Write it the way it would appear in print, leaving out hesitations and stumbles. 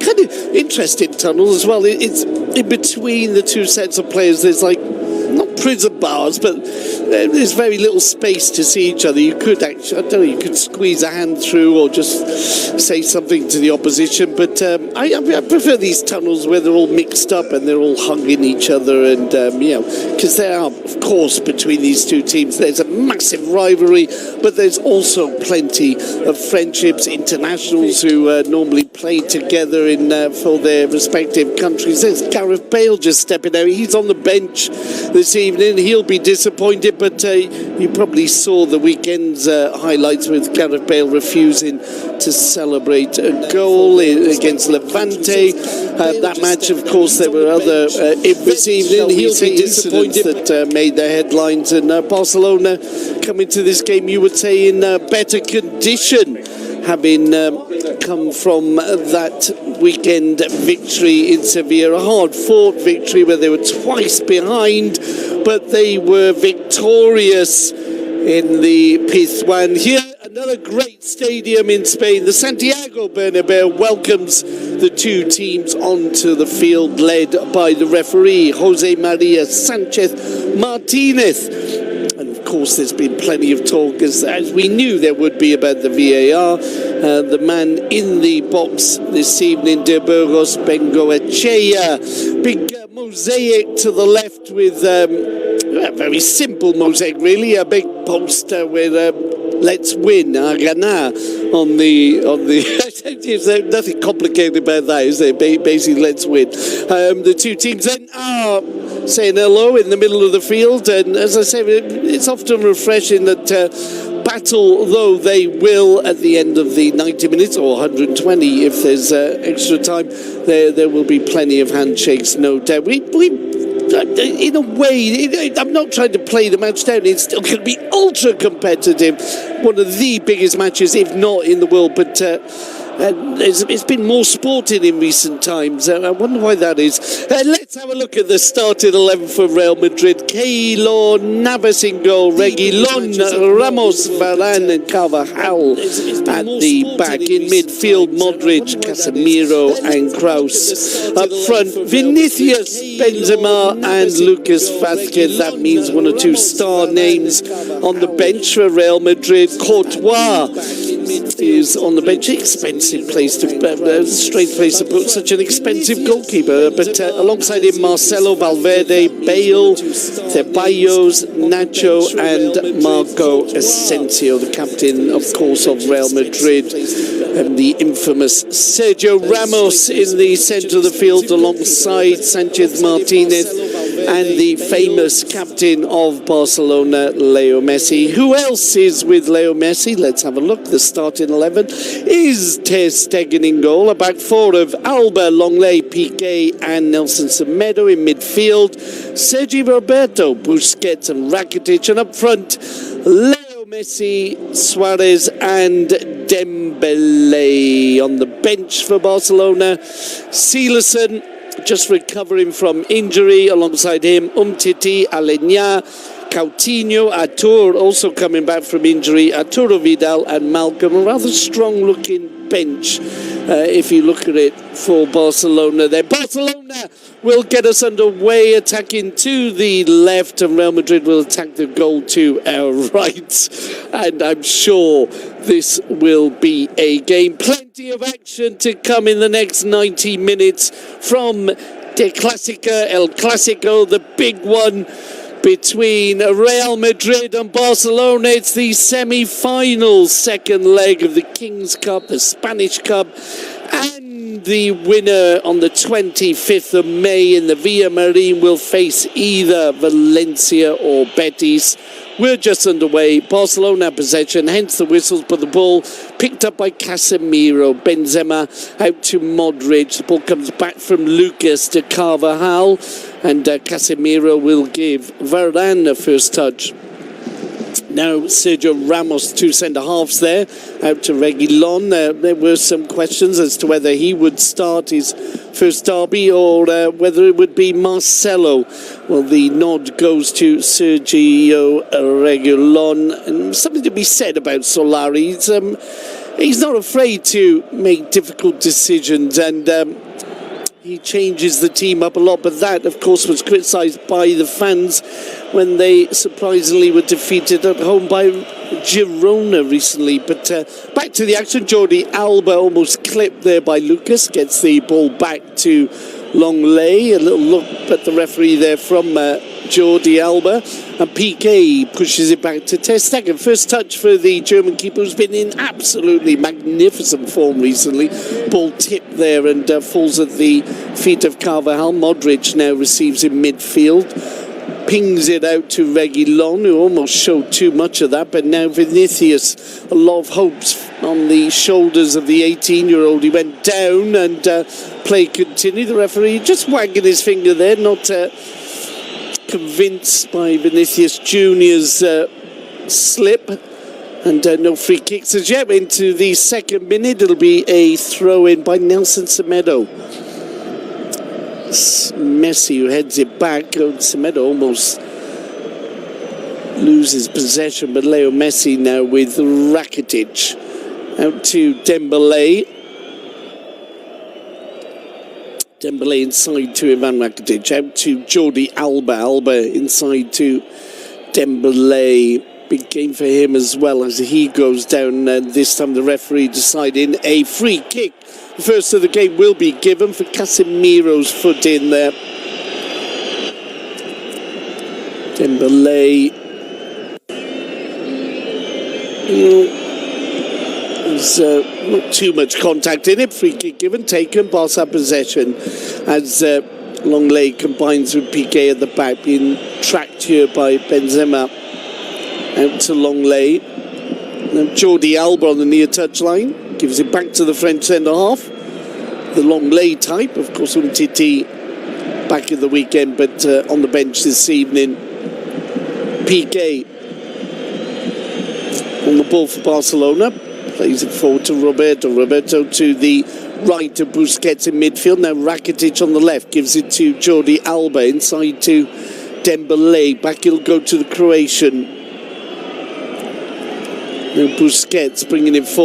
kind of interesting tunnel as well. It's in between the two sets of players. There's like, not prison bars, but there's very little space to see each other. You could actually, I don't know, you could squeeze a hand through or just say something to the opposition. But I prefer these tunnels where they're all mixed up and they're all hugging each other. And, because there are, of course, between these two teams, there's a massive rivalry, but there's also plenty of friendships, internationals who normally play together for their respective countries. There's Gareth Bale just stepping out. He's on the bench this evening. He'll be disappointed, but you probably saw the weekend's highlights with Gareth Bale refusing to celebrate a goal against Levante. That match, of course, there were other this evening. He'll be disappointed that made the headlines, and Barcelona coming to this game, you would say, in better condition, having come from that weekend victory in Sevilla, a hard-fought victory where they were twice behind, but they were victorious in the Pizjuan. Here, another great stadium in Spain. The Santiago Bernabeu welcomes the two teams onto the field, led by the referee, Jose Maria Sanchez Martinez. And of course, there's been plenty of talk, as we knew there would be, about the VAR. The man in the box this evening, De Burgos Bengoechea. Big mosaic to the left with a very simple mosaic, really. A big poster with "Let's win, ganar" on the. There's nothing complicated about that, is there? Basically, let's win. The two teams then are saying hello in the middle of the field, and as I say, it's often refreshing that battle, though they will at the end of the 90 minutes or 120 if there's extra time, there will be plenty of handshakes, no doubt. We in a way, I'm not trying to play the match down, it's still going to be ultra competitive, one of the biggest matches, if not in the world, but it's been more sporting in recent times. I wonder why that is. Let's have a look at the starting 11 for Real Madrid. Keylor Navas in goal, Reguilón, Ramos, Varane and Carvajal at the back. In midfield, Modric, Casemiro and Kroos. Up front, Vinicius, Benzema and Lucas Vázquez. That means one or two star names on the bench for Real Madrid. Courtois is on the bench. Expensive place to strange place to put such an expensive goalkeeper, but alongside him, Marcelo, Valverde, Bale, Ceballos, Nacho and Marco Asensio, the captain, of course, of Real Madrid, and the infamous Sergio Ramos in the centre of the field alongside Sanchez Martinez and the famous captain of Barcelona, Leo Messi. Who else is with Leo Messi? Let's have a look. The starting 11 is Ter Stegen in goal. A back four of Alba, Longley, Piqué and Nelson Semedo. In midfield, Sergi Roberto, Busquets and Rakitic. And up front, Leo Messi, Suárez and Dembélé. On the bench for Barcelona, Silerson, just recovering from injury. Alongside him, Umtiti, Aleñá, Coutinho, Artur, also coming back from injury, Arturo Vidal and Malcolm. A rather strong-looking bench, if you look at it, for Barcelona there. Barcelona will get us underway, attacking to the left, and Real Madrid will attack the goal to our right. And I'm sure this will be a game. Plenty of action to come in the next 90 minutes from El Clásico, the big one between Real Madrid and Barcelona. It's the semi-final second leg of the King's Cup, the Spanish Cup, and the winner on the 25th of May in the Villamarín will face either Valencia or Betis. We're just underway. Barcelona possession, hence the whistles, but the ball picked up by Casemiro. Benzema out to Modric. The ball comes back from Lucas to Carvajal, and Casemiro will give Varane a first touch. Now Sergio Ramos, two centre-halves there, out to Reguilón. There were some questions as to whether he would start his first derby or whether it would be Marcelo. Well, the nod goes to Sergio Reguilón. And something to be said about Solari. he's not afraid to make difficult decisions, and he changes the team up a lot. But that, of course, was criticised by the fans when they surprisingly were defeated at home by Girona recently. But back to the action. Jordi Alba almost clipped there by Lucas, gets the ball back to Longley. A little look at the referee there from Jordi Alba, and Piqué pushes it back to Ter Stegen. First touch for the German keeper, who's been in absolutely magnificent form recently. Ball tipped there and falls at the feet of Carvajal. Modric now receives in midfield, pings it out to Reguilon, who almost showed too much of that, but now Vinicius, a lot of hopes on the shoulders of the 18-year-old. He went down and play continued. The referee just wagging his finger there, not convinced by Vinicius Junior's slip, and no free kicks as yet. Into the second minute, it'll be a throw-in by Nelson Semedo. Messi, who heads it back. Semedo almost loses possession, but Leo Messi now with Rakitic. Out to Dembélé. Dembélé inside to Ivan Rakitic. Out to Jordi Alba. Alba inside to Dembélé. Big game for him as well as he goes down. And this time the referee deciding a free kick. The first of the game will be given for Casemiro's foot in there. Dembélé. There's not too much contact in it. Free kick given, taken. Barça possession as Longley combines with Piqué at the back, being tracked here by Benzema. Out to Longley. Now Jordi Alba on the near touchline. Gives it back to the French centre-half. The Longley type. Of course, Umtiti back in the weekend, but on the bench this evening. Piqué on the ball for Barcelona. Plays it forward to Roberto. Roberto to the right of Busquets in midfield. Now Rakitic on the left. Gives it to Jordi Alba. Inside to Dembélé. Back he'll go to the Croatian. Now Busquets bringing it forward.